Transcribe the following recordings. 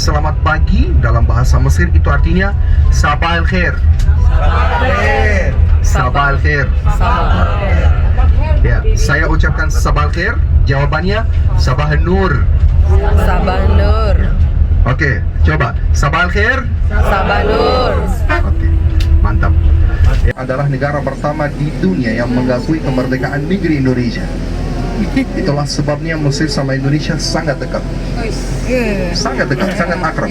selamat pagi dalam bahasa Mesir itu artinya sabah al khair. Sabah al khair. Ya, saya ucapkan sabah al khair, jawabannya sabah nur. Sabah Nur. Oke, coba sabah al khair. Sabah Nur. Oke, mantap. Adalah negara pertama di dunia yang mengakui kemerdekaan negeri Indonesia. Itulah sebabnya Mesir sama Indonesia sangat dekat. Sangat dekat, sangat akrab.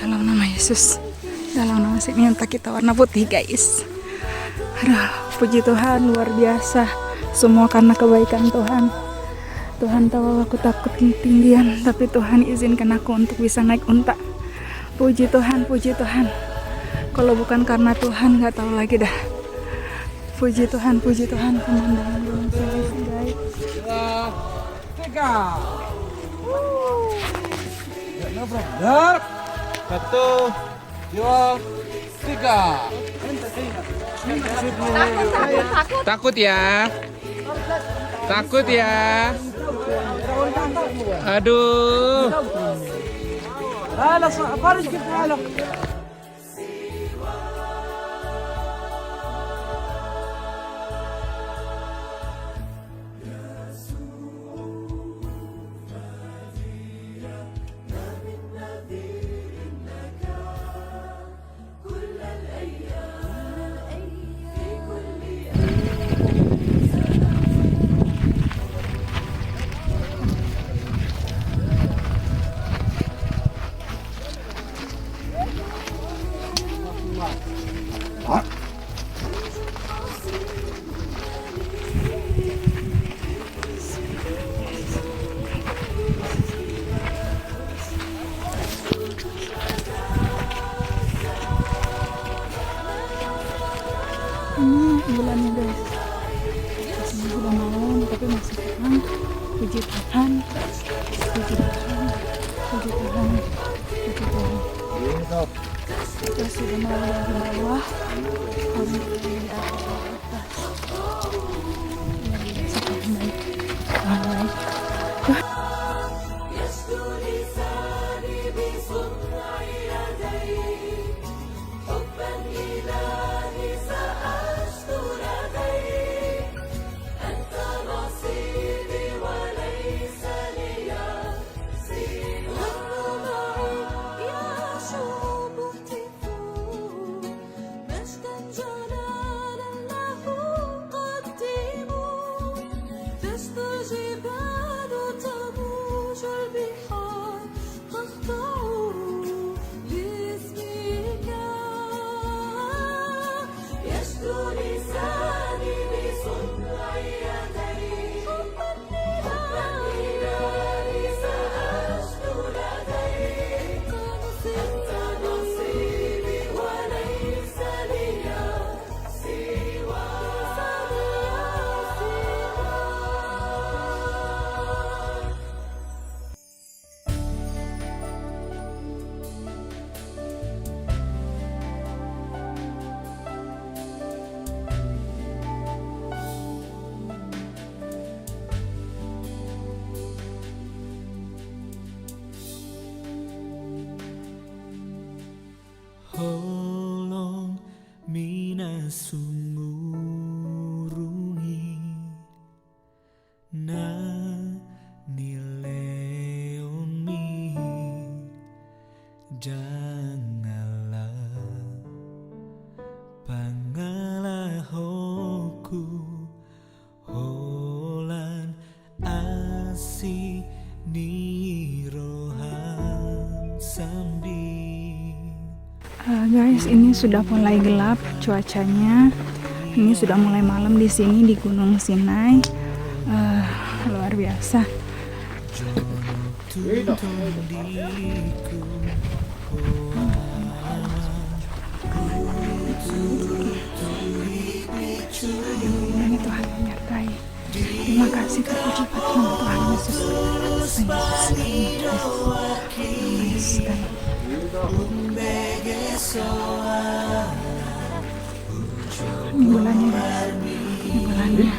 Dalam nama Yesus, dalam nama si minta kita warna putih guys. Aduh, puji Tuhan luar biasa. Semua karena kebaikan Tuhan. Tuhan tahu aku takut ketinggian, tapi Tuhan izinkan aku untuk bisa naik unta. Puji Tuhan, puji Tuhan. Kalau bukan karena Tuhan, nggak tahu lagi dah. Puji Tuhan, pemandangan belum selesai guys. 1, 2, Takut ya? Takut ya? Aduh. Bulannya guys, ini sudah malam tapi masih terang. Puji Tuhan, puji Tuhan, puji Tuhan, puji Tuhan. Kita sudah malam di bawah, kami di atas. Luar biasa Tuhan baik, Tuhan baik. Holong mina sungurungi na nileon mi janganlah pangalahoku holan asi ni rohan sambi. Guys, ini sudah mulai gelap cuacanya. Ini sudah mulai malam di sini di Gunung Sinai. Luar biasa. Ini Tuhan menyertai. Terima kasih terpuji Tuhan Tuhan Yesus. Ini bulannya, ini bulannya.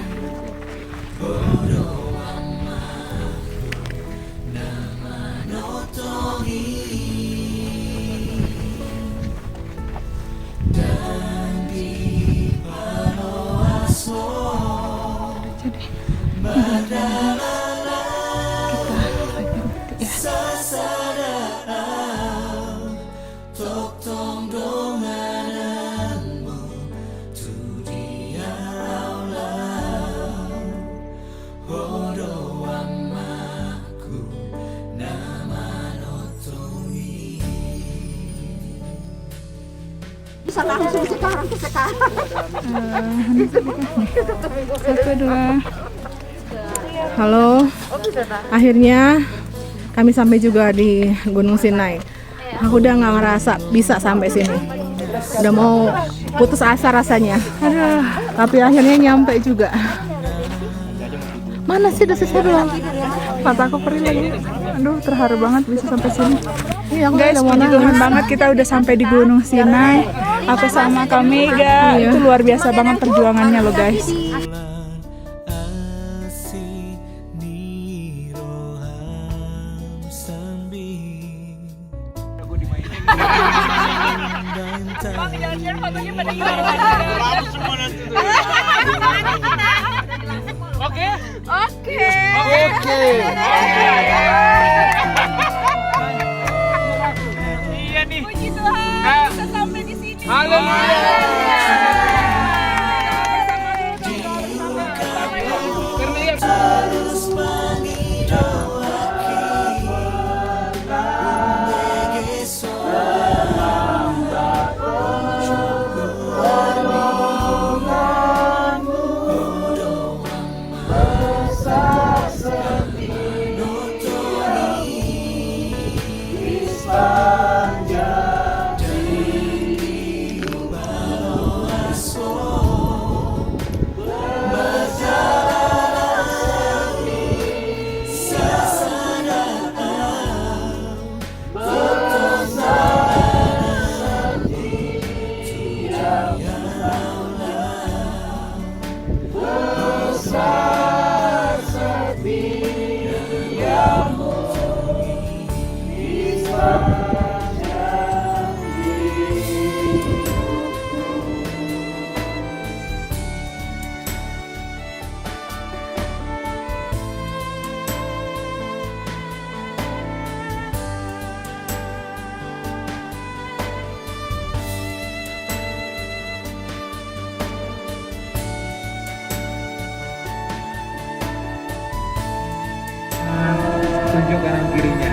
Jadi kita lagi ya. Satu, dua. Halo, akhirnya kami sampai juga di Gunung Sinai. Aku udah nggak ngerasa bisa sampai sini. Udah mau putus asa rasanya. Aduh, Tapi akhirnya nyampe juga. Mana sih udah selesai belum? mataku perih lagi. Aduh, terharu banget bisa sampai sini. Iya, aku Guys, udah mau puji nangis. Tuhan banget kita udah sampai di Gunung Sinai. Aku sama Kak Mega, Iya. itu luar biasa banget perjuangannya loh guys. Asih ni roham sambil Tunjuk kanan kirinya.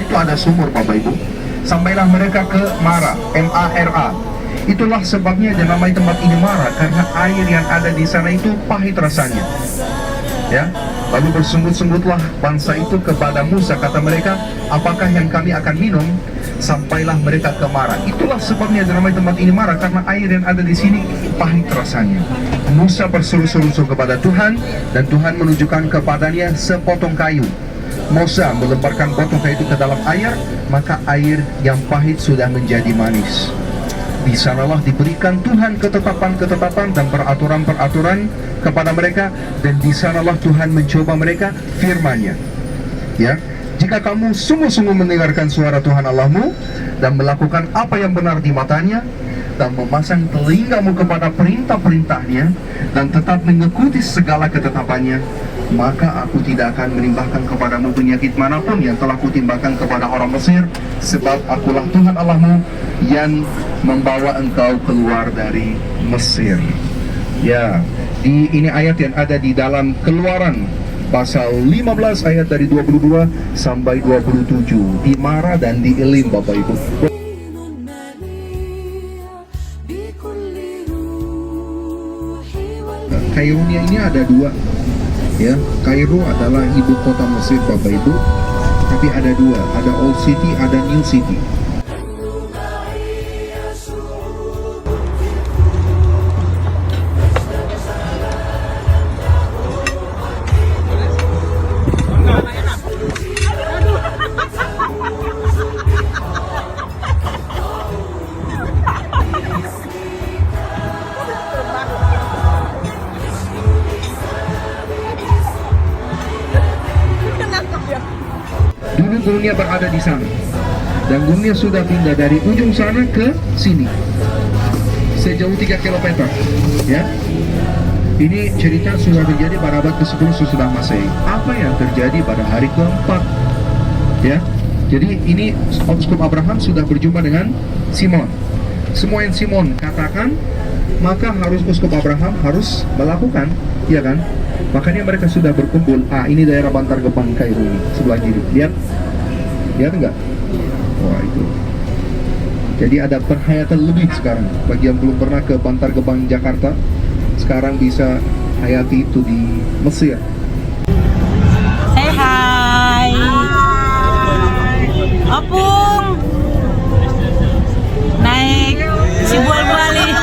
Itu ada sumur Bapak Ibu. Sampailah mereka ke Mara, M-A-R-A. Itulah sebabnya dinamai tempat ini Mara, karena air yang ada di sana itu pahit rasanya. Ya, lalu bersungut-sungutlah bangsa itu kepada Musa, kata mereka, apakah yang kami akan minum? Sampailah mereka ke Mara. Itulah sebabnya dinamai tempat ini Mara, karena air yang ada di sini pahit rasanya. Musa berseru-seru kepada Tuhan, dan Tuhan menunjukkan kepadanya sepotong kayu. Musa melemparkan potong kayu itu ke dalam air, maka air yang pahit sudah menjadi manis. Di sanalah diberikan Tuhan ketetapan-ketetapan dan peraturan-peraturan kepada mereka, dan di sanalah Tuhan mencoba mereka firman-Nya. Ya, jika kamu sungguh-sungguh mendengarkan suara Tuhan Allahmu dan melakukan apa yang benar di matanya, dan memasang telingamu kepada perintah-perintahnya, dan tetap mengikuti segala ketetapannya, maka aku tidak akan menimbahkan kepadamu penyakit manapun yang telah kutimbahkan kepada orang Mesir, sebab akulah Tuhan Allahmu yang membawa engkau keluar dari Mesir. Ya, ini ayat yang ada di dalam Keluaran pasal 15 ayat dari 22 sampai 27 di Mara dan di Elim, Bapak Ibu. Kairunia ini ada dua, ya. Kairo adalah ibu kota Mesir, Bapak Ibu. Tapi ada dua, ada Old City, ada New City. Dulu gurunya berada di sana, dan gurunya sudah pindah dari ujung sana ke sini sejauh 3 km. Ya, ini cerita sudah terjadi pada abad ke-10 sesudah Masehi. Apa yang terjadi pada hari keempat? Ya, jadi ini Uskup Abraham sudah berjumpa dengan Simon. Semua yang Simon katakan, maka harus Uskup Abraham harus melakukan, ya kan? Makanya mereka sudah berkumpul. Ini daerah Bantar Gebang Kairo ini, sebelah kiri. Lihat, Lihat nggak? Wah itu. Jadi ada penghayatan lebih sekarang. Bagi yang belum pernah ke Bantar Gebang Jakarta, sekarang bisa hayati itu di Mesir. Say hi. Opung. Naik si bual-buali.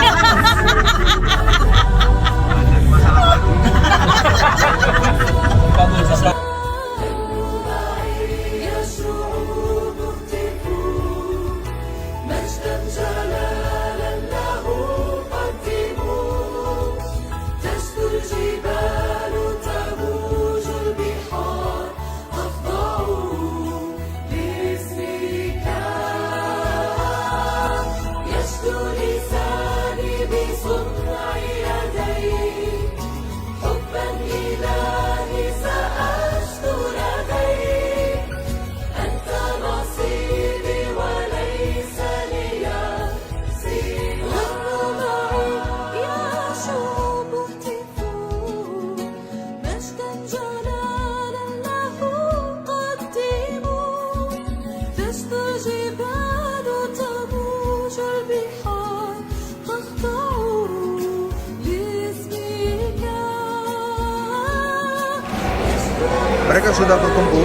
Mereka sudah berkumpul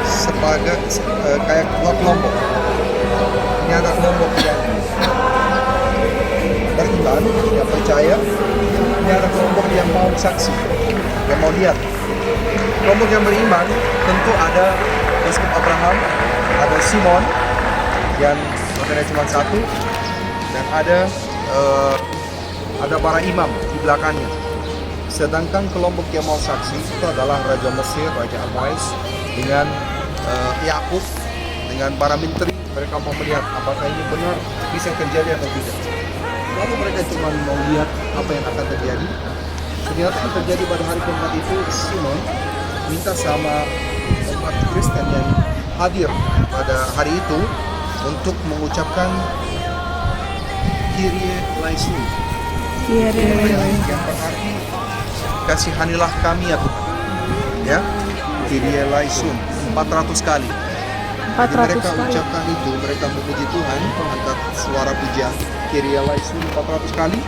sebagai kayak dua kelompok. Ini ada kelompok yang beriman, yang percaya. Ini ada kelompok yang mau saksi, yang mau lihat. Kelompok yang beriman tentu ada Yusuf Abraham, ada Simon yang makanya cuma satu, dan ada para imam di belakangnya. Sedangkan kelompok yang mau saksi itu adalah Raja Mesir, Raja Al-Mu'izz dengan Yakub, dengan para menteri. Mereka mau melihat apakah ini benar bisa terjadi atau tidak. Lalu mereka cuma mau lihat apa yang akan terjadi. Ternyata yang terjadi pada hari keempat itu, Simon minta sama umat Kristen yang hadir pada hari itu untuk mengucapkan Kyrie eleison. Yang berarti kasihanilah kami ya Tuhan. Ya, Kyrie eleison 400 kali. Jadi mereka ucapkan itu, mereka memuji Tuhan angkat suara pujian Kyrie eleison 400 kali.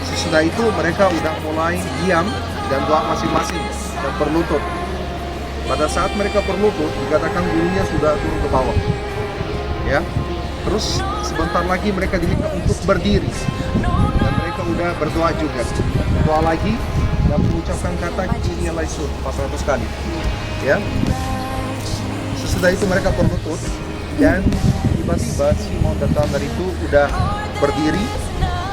Sesudah itu mereka udah mulai diam dan doa masing-masing dan berlutut. Pada saat mereka berlutut, dikatakan gurunya sudah turun ke bawah. Ya, terus sebentar lagi mereka diminta untuk berdiri dan mereka udah berdoa juga. Doa lagi dan mengucapkan kata Kyrie eleison 400 kali. Ya. Sesudah itu mereka berlutut dan tiba-tiba Simon datang dari itu udah berdiri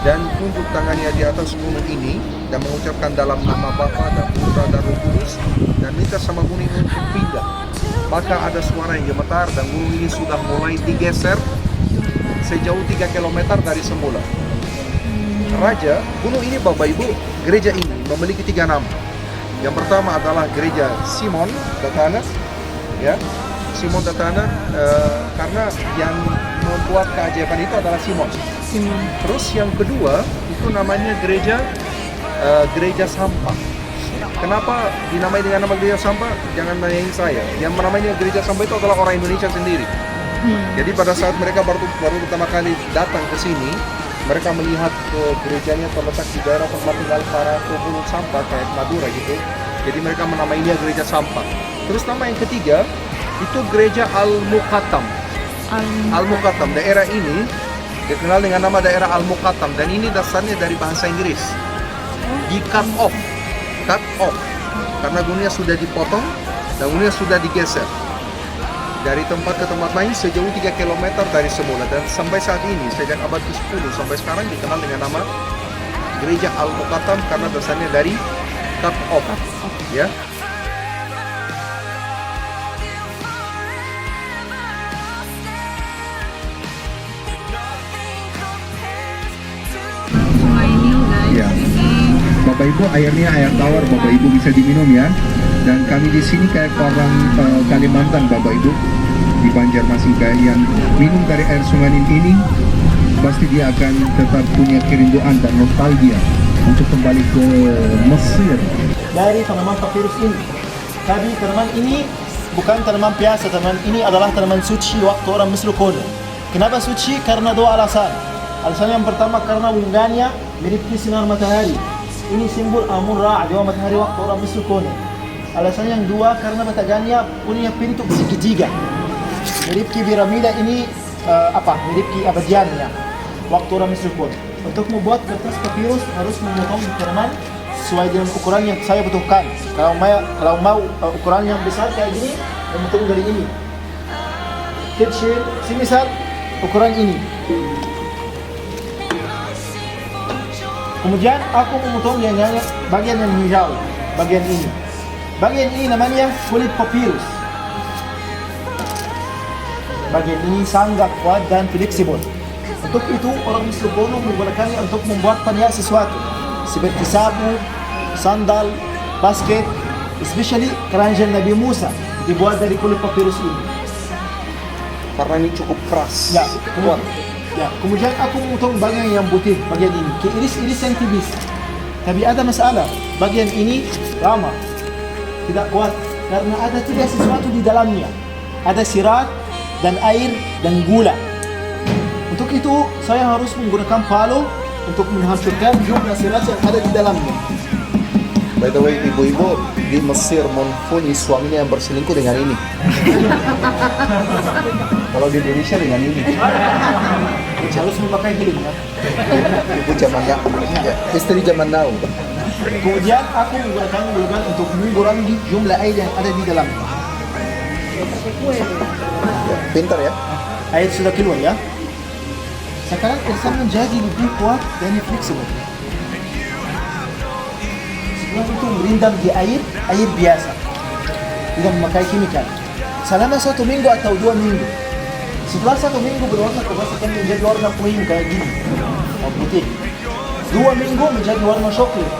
dan tunjuk tangannya di atas gunung ini dan mengucapkan dalam nama Bapa dan Putra dan Roh Kudus dan minta sama gunung ini untuk pindah. Maka ada suara yang gemetar dan gunung ini sudah mulai digeser sejauh 3 km dari semula. Raja, gunung ini Bapak Ibu, gereja ini memiliki 3 nama. Yang pertama adalah gereja Simon Datana, ya. Simon Datana karena yang membuat keajaiban itu adalah Simon. Terus yang kedua itu namanya gereja sampah. Kenapa dinamai dengan nama gereja sampah? Jangan nanyain saya. Yang namanya gereja sampah itu adalah orang Indonesia sendiri. Jadi pada saat mereka baru pertama kali datang ke sini, mereka melihat gerejanya terletak di daerah tempat tinggal para pemungut sampah kayak Madura gitu. Jadi mereka menamainya gereja sampah. Terus nama yang ketiga itu gereja Al-Muqattam. Al-Muqattam, daerah ini dikenal dengan nama daerah Al-Muqattam dan ini dasarnya dari bahasa Inggris. Di cut off. Karena gunungnya sudah dipotong dan gunungnya sudah digeser dari tempat ke tempat lain sejauh 3 km dari semula dan sampai saat ini sejak abad ke-10 sampai sekarang dikenal dengan nama gereja Al-Muqattam karena dasarnya dari cut off. Ya. Ya. Bapak Ibu, airnya air tawar, Bapak Ibu bisa diminum ya. Dan kami di sini kayak orang Kalimantan, Bapak Ibu, di Banjarmasin kayak yang minum dari air sungai ini, pasti dia akan tetap punya kerinduan dan nostalgia untuk kembali ke Mesir. Dari tanaman papirus ini. Tadi tanaman ini bukan tanaman biasa, teman. Ini adalah tanaman suci waktu orang Mesir kuno. Kenapa suci? Karena dua alasan. Alasan yang pertama karena bunganya mirip sinar matahari. Ini simbol Amun-Ra, dewa matahari waktu orang Mesir kuno. Alasan yang dua karena bataganya punya bentuk segitiga. Mirip piramida ini mirip abadiannya waktu orang Mesir kuno. Untuk membuat kertas papirus harus memotong di tanaman sesuai dengan ukuran yang saya butuhkan. Kalau mau ukuran yang besar kayak gini, memotong dari ini. Kecil, semisal ukuran ini. Kemudian aku memotong yang bagian yang hijau, bagian ini. Bagian ini namanya kulit papirus. Bagian ini sangat kuat dan fleksibel. Untuk itu orang Mesir kuno menggunakannya untuk membuat banyak sesuatu seperti sapu, sandal, basket, especially keranjang Nabi Musa dibuat dari kulit papirus ini. Karena ini cukup keras. Ya, kemudian aku memotong bagian yang putih, bagian ini, ke iris-iris yang tipis. Tapi ada masalah, bagian ini lama, tidak kuat karena ada tiga sesuatu di dalamnya. Ada sirat dan air dan gula. Untuk itu saya harus menggunakan palu untuk menghancurkan jumlah sirat yang ada di dalamnya. By the way, ibu-ibu di Mesir mempunyai suaminya yang berselingkuh dengan ini. Kalau di Indonesia dengan ini. Harus memakai helm ya. Ibu zaman now, istri zaman now. Kemudian aku menggunakan gulungan untuk mengurangi jumlah air yang ada di dalamnya. Pintar ya. Air sudah keluar ya. Sekarang kertas menjadi lebih kuat dan fleksibel. Setelah itu merendam di air biasa, tidak memakai kimia. Selama 1 minggu atau 2 minggu. Setelah 1 minggu berwarna kertas akan menjadi warna kuning kayak gini, putih. 2 minggu menjadi warna coklat.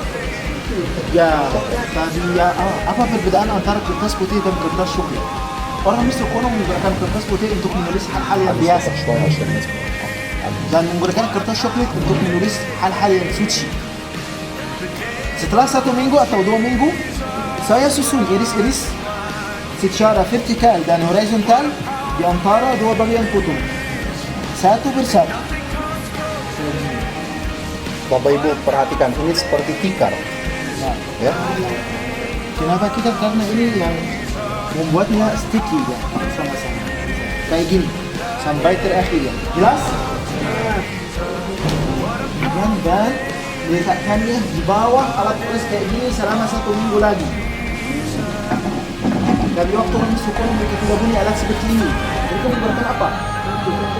Ya, tadi ya, apa perbedaan antara kertas putih dan kertas coklat? Orang Mesir kuno menggunakan kertas putih untuk menulis hal-hal yang biasa dan menggunakan kertas coklat untuk menulis hal-hal yang suci. Setelah 1 minggu atau 2 minggu, saya susun iris-iris secara vertikal dan horizontal di antara dua bagian kutub, satu persatu. Bapak Ibu perhatikan, ini seperti tikar. Nah, Ya. kenapa kita? Karena ini yang membuatnya sticky ya, sama-sama. Kayak gini, sampai terakhir ya. Jelas? Dan meletakkannya di bawah alat tulis kayak gini selama 1 minggu lagi. Dari waktu orang suka mereka tidak punya alat seperti ini. Mereka menggunakan apa?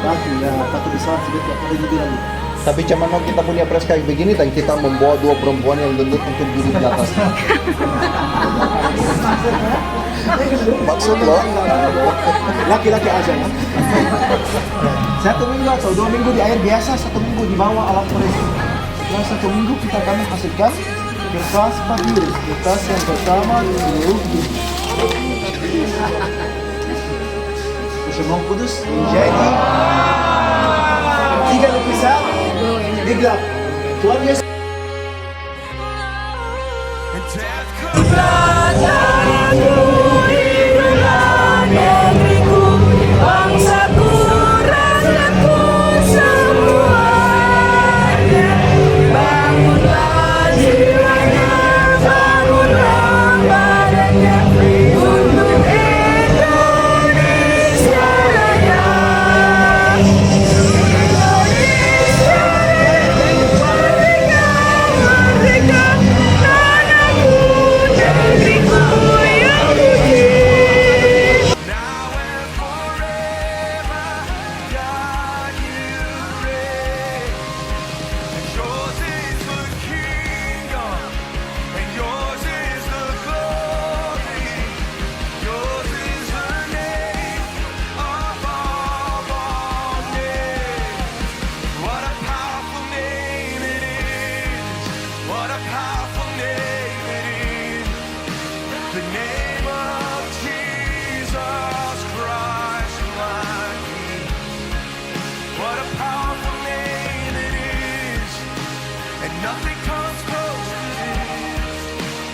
Batu ya, batu besar seperti yang ada di dalam. Tapi zaman now kita punya pres kayak begini dan kita membawa 2 perempuan yang lembut untuk duduk di atas. Maksud lo? Laki-laki aja ya. 1 minggu atau 2 minggu di air biasa, 1 minggu di bawah alat tulis. Setelah 1 minggu kita akan menghasilkan kertas papirus, kertas yang pertama di seluruh dunia. Usaha Kudus menjadi 3 lukisan di gelap. Tuhan Yesus.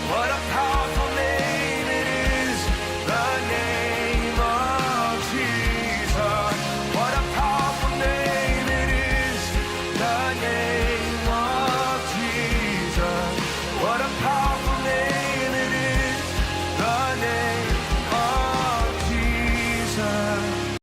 What a powerful name it is, the name menyanyi